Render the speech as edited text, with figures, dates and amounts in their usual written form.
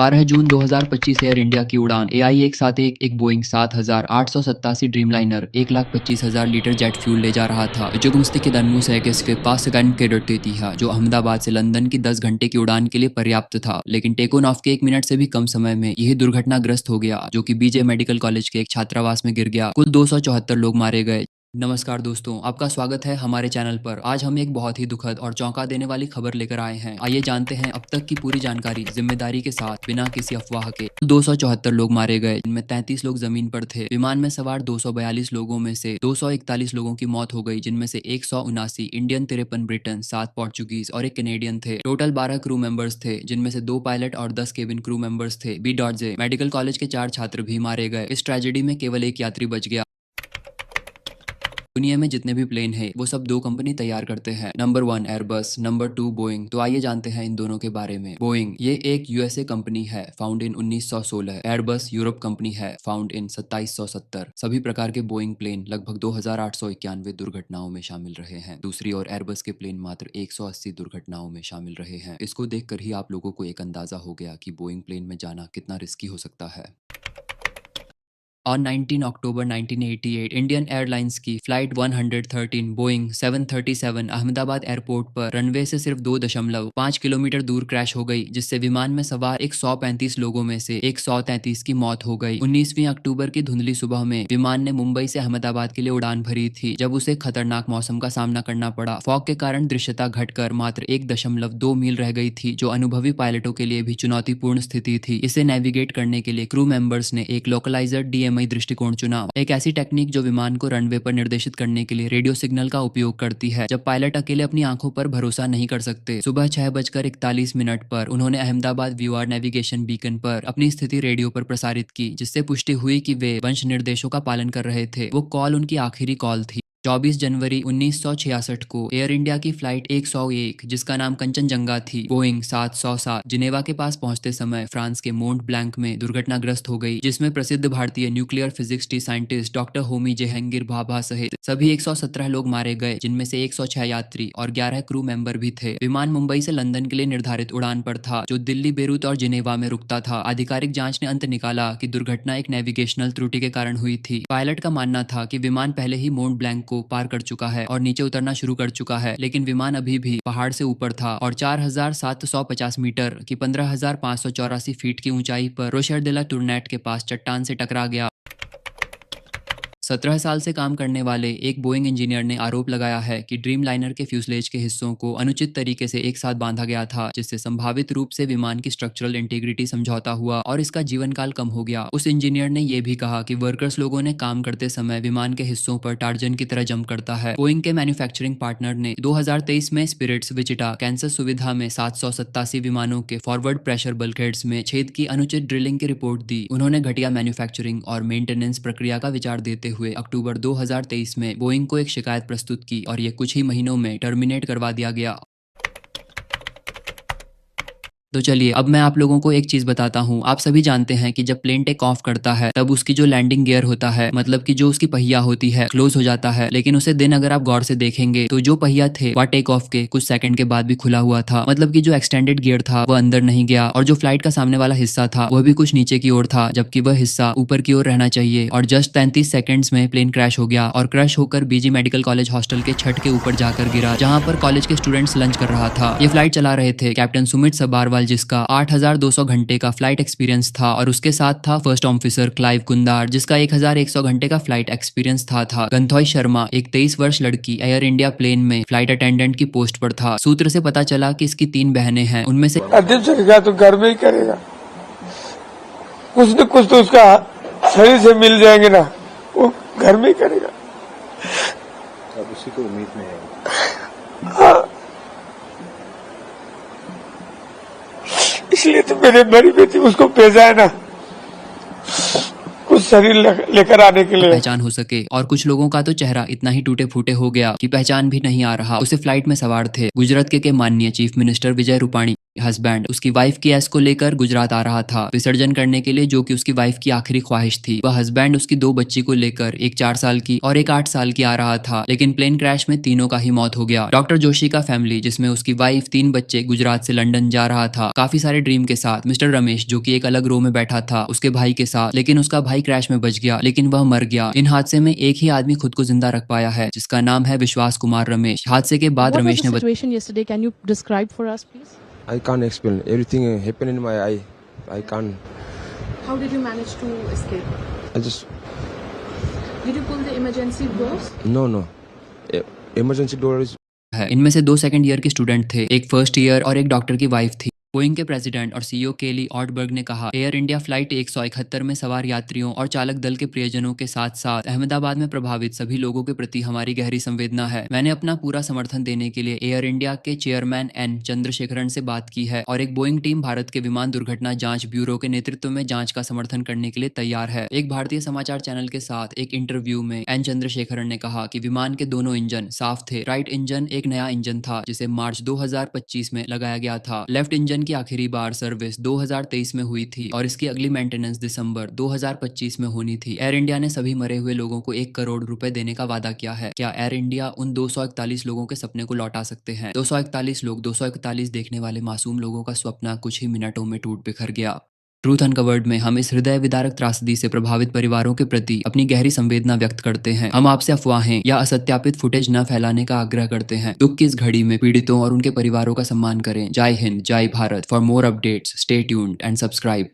12 जून 2025 air India की उड़ान AI 171 एक Boeing 7887 Dreamliner 1,25,000 litre jet fuel ले जा रहा था। के दनमू सेकंड के 5 सेकंड के डरती थी जो अहमदाबाद से लंदन की 10 घंटे की उड़ान के लिए पर्याप्त था, लेकिन टेक ऑन ऑफ के 1 मिनट से भी कम समय में यह दुर्घटनाग्रस्त हो गया, जो कि बीजे मेडिकल कॉलेज के एक छात्रावास में गिर गया। कुल 274 लोग मारे गए। नमस्कार दोस्तों, आपका स्वागत है हमारे चैनल पर। आज हम एक बहुत ही दुखद और चौंका देने वाली खबर लेकर आए हैं। आइए जानते हैं अब तक की पूरी जानकारी जिम्मेदारी के साथ, बिना किसी अफवाह के। 274 लोग मारे गए, जिनमें 33 लोग जमीन पर थे। विमान में सवार 242 लोगों में से 241 लोगों की मौत हो गई, जिनमें से 179 इंडियन, 53 ब्रिटेन, 7 पोर्चुगीज और 1 कैनेडियन थे। टोटल 12 क्रू मेंबर्स थे, जिनमें से 2 पायलट और 10 केबिन क्रू मेंबर्स थे। बी.जे मेडिकल कॉलेज के 4 छात्र भी मारे गए। इस ट्रेजेडी में केवल एक यात्री बच गया। दुनिया में जितने भी प्लेन हैं वो सब 2 कंपनी तैयार करते हैं। Number 1 Airbus, number 2 Boeing. तो आइए जानते हैं इन दोनों के बारे में। बोइंग ये एक यूएसए कंपनी है, found in 1916। Airbus Europe company है, फाउंड इन 2770। सभी प्रकार के बोइंग प्लेन लगभग 2891 दुर्घटनाओं में शामिल रहे हैं। दूसरी ओर एयरबस के प्लेन मात्र 180 दुर्घटनाओं में शामिल रहे हैं। इसको देखकर ही आप लोगों को एक अंदाजा हो गया कि बोइंग प्लेन में जाना कितना रिस्की हो सकता है। ऑन 19 अक्टूबर 1988 इंडियन एयरलाइंस की फ्लाइट 113 बोइंग 737 अहमदाबाद एयरपोर्ट पर रनवे से सिर्फ 2.5 किलोमीटर दूर क्रैश हो गई, जिससे विमान में सवार 135 लोगों में से 133 की मौत हो गई। 19वीं अक्टूबर की धुंधली सुबह में विमान ने मुंबई से अहमदाबाद के लिए उड़ान भरी थी, जब उसे खतरनाक मौसम का सामना करना पड़ा। फॉग के कारण दृश्यता घटकर मात्र 1.2 मील रह गई थी, जो अनुभवी पायलटों के लिए भी चुनौतीपूर्ण स्थिति थी। इसे नेविगेट करने के लिए क्रू मेंबर्स ने एक लोकलाइजर DMI दृष्टिकोण चुना, एक ऐसी टेक्निक जो विमान को रनवे पर निर्देशित करने के लिए रेडियो सिग्नल का उपयोग करती है, जब पायलट अकेले अपनी आंखों पर भरोसा नहीं कर सकते। सुबह 6:41 पर उन्होंने अहमदाबाद व्यूआर नेविगेशन बीकन पर अपनी स्थिति रेडियो पर प्रसारित की, जिससे पुष्टि हुई कि वे वंश निर्देशों का पालन कर रहे थे। वो कॉल उनकी आखिरी कॉल थी। 24 जनवरी 1966 को एयर इंडिया की फ्लाइट 101, जिसका नाम कंचनजंगा थी, बोइंग 707 जिनेवा के पास पहुंचते समय फ्रांस के मोंट ब्लैंक में दुर्घटनाग्रस्त हो गई, जिसमें प्रसिद्ध भारतीय nuclear physics scientist doctor Homi Jehangir Bhabha सहित सभी 117 लोग मारे गए, जिनमें से 106 यात्री और 11 क्रू मेंबर भी थे। विमान मुंबई से लंदन के लिए निर्धारित उड़ान पर था, जो दिल्ली, बेरूत और जिनेवा में रुकता था। आधिकारिक जांच ने अंत निकाला कि दुर्घटना एक नेविगेशनल त्रुटि के कारण हुई थी। पायलट का मानना था कि विमान पहले ही मोंट ब्लैंक को पार कर चुका है और नीचे उतरना शुरू कर चुका है, लेकिन विमान अभी भी पहाड़ से ऊपर था और 4750 मीटर की 15,584 फीट की ऊंचाई पर रोशर दे ला टूरनेट के पास चट्टान से टकरा गया। 17 साल से काम करने वाले एक बोइंग इंजीनियर ने आरोप लगाया है कि ड्रीम लाइनर के फ्यूसलेज के हिस्सों को अनुचित तरीके से एक साथ बांधा गया था, जिससे संभावित रूप से विमान की स्ट्रक्चरल इंटीग्रिटी समझौता हुआ और इसका जीवन काल कम हो गया। उस इंजीनियर ने यह भी कहा कि वर्कर्स लोगों ने काम करते समय विमान के हिस्सों पर टार्जन की तरह जंप करता है। बोइंग के मैन्युफैक्चरिंग पार्टनर ने 2023 में स्पिरिट्स विचिटा कैंसर सुविधा में 787 विमानों के फॉरवर्ड प्रेशर बल्कहेड्स में छेद की अनुचित ड्रिलिंग की रिपोर्ट दी। उन्होंने घटिया मैन्युफैक्चरिंग और मेंटेनेंस प्रक्रिया का विचार देते हुए अक्टूबर 2023 में बोइंग को एक शिकायत प्रस्तुत की और यह कुछ ही महीनों में टर्मिनेट करवा दिया गया। तो चलिए अब मैं आप लोगों को एक चीज बताता हूँ। आप सभी जानते हैं कि जब प्लेन टेक ऑफ करता है तब उसकी जो लैंडिंग गियर होता है, मतलब कि जो उसकी पहिया होती है, क्लोज हो जाता है, लेकिन उसे दिन अगर आप गौर से देखेंगे तो जो पहिया थे वह टेक ऑफ के कुछ सेकंड के बाद भी खुला हुआ था। मतलब कि जो एक्सटेंडेड गियर था वह अंदर नहीं गया और जो फ्लाइट का सामने वाला हिस्सा था वह भी कुछ नीचे की ओर था, जबकि वह हिस्सा ऊपर की ओर रहना चाहिए। और जस्ट 33 सेकंड्स में प्लेन क्रैश हो गया और क्रैश होकर बीजी मेडिकल कॉलेज हॉस्टल के छत के ऊपर जाकर गिरा, जहाँ पर कॉलेज के स्टूडेंट्स लंच कर रहा था। ये फ्लाइट चला रहे थे कैप्टन सुमित सबारवाल, जिसका 8,200 घंटे का फ्लाइट एक्सपीरियंस था, और उसके साथ था फर्स्ट ऑफिसर क्लाइव कुंदार, जिसका 1,100 घंटे का फ्लाइट एक्सपीरियंस था। गंथोई शर्मा एक 23 वर्ष लड़की एयर इंडिया प्लेन में फ्लाइट अटेंडेंट की पोस्ट पर था। सूत्र से पता चला कि इसकी 3 बहनें हैं, उनमें से तो घर में ही करेगा, कुछ न कुछ तो उसका शरीर से मिल जाएंगे ना, वो घर में ही करेगा। अब उसी को उम्मीद नहीं है। हाँ। इसलिए तो मेरे बड़ी बेटी उसको भेजा है ना, कुछ शरीर लेकर आने के लिए, पहचान हो सके। और कुछ लोगों का तो चेहरा इतना ही टूटे फूटे हो गया कि पहचान भी नहीं आ रहा। उसे फ्लाइट में सवार थे गुजरात के माननीय chief minister Vijay Rupani. Husband उसकी वाइफ की एस को लेकर गुजरात आ रहा था विसर्जन करने के लिए, जो कि उसकी वाइफ की आखिरी ख्वाहिश थी। वह हस्बैंड उसकी 2 बच्ची को लेकर, एक 4 साल की और एक 8 साल की आ रहा था, लेकिन प्लेन क्रैश में तीनों का ही मौत हो गया। डॉक्टर जोशी का फैमिली, जिसमें उसकी वाइफ, 3 बच्चे, गुजरात से लंदन जा रहा था काफी सारे ड्रीम के साथ। मिस्टर रमेश, जो कि एक अलग रो में बैठा था उसके भाई के साथ, लेकिन उसका भाई क्रैश में बच गया, लेकिन वह मर गया। इन हादसे में एक ही आदमी खुद को जिंदा रख पाया है, जिसका नाम है विश्वास कुमार रमेश। हादसे के बाद What was रमेश the ने situation yesterday? Can you describe for us, please? I can't explain. Everything happened in my eye. I can't. How did you manage to escape? I just Did you pull the emergency doors? no. Emergency door is है। इनमें से 2 second year के student थे, एक first year और एक doctor की wife थी। बोइंग के प्रेसिडेंट और सीईओ केली ऑटबर्ग ने कहा, एयर इंडिया फ्लाइट 171 में सवार यात्रियों और चालक दल के प्रियजनों के साथ साथ अहमदाबाद में प्रभावित सभी लोगों के प्रति हमारी गहरी संवेदना है। मैंने अपना पूरा समर्थन देने के लिए एयर इंडिया के चेयरमैन एन चंद्रशेखरन से बात की है और एक बोइंग टीम भारत के विमान दुर्घटना जांच ब्यूरो के नेतृत्व में जांच का समर्थन करने के लिए तैयार है। एक भारतीय समाचार चैनल के साथ एक इंटरव्यू में एन चंद्रशेखरन ने कहा कि विमान के दोनों इंजन साफ थे। राइट इंजन एक नया इंजन था जिसे मार्च 2025 में लगाया गया था। लेफ्ट इंजन की आखिरी बार सर्विस 2023 में हुई थी और इसकी अगली मेंटेनेंस दिसंबर 2025 में होनी थी। एयर इंडिया ने सभी मरे हुए लोगों को 1 करोड़ रुपए देने का वादा किया है। क्या एयर इंडिया उन 241 लोगों के सपने को लौटा सकते हैं? 241 लोग, 241 देखने वाले मासूम लोगों का सपना कुछ ही मिनटों में टूट बिखर गया। ट्रूथ अनकवर्ड में हम इस हृदय विदारक त्रासदी से प्रभावित परिवारों के प्रति अपनी गहरी संवेदना व्यक्त करते हैं। हम आपसे अफवाहें या असत्यापित फुटेज न फैलाने का आग्रह करते हैं। दुख की इस घड़ी में पीड़ितों और उनके परिवारों का सम्मान करें। जय हिंद, जय Bharat. For more updates stay tuned and subscribe.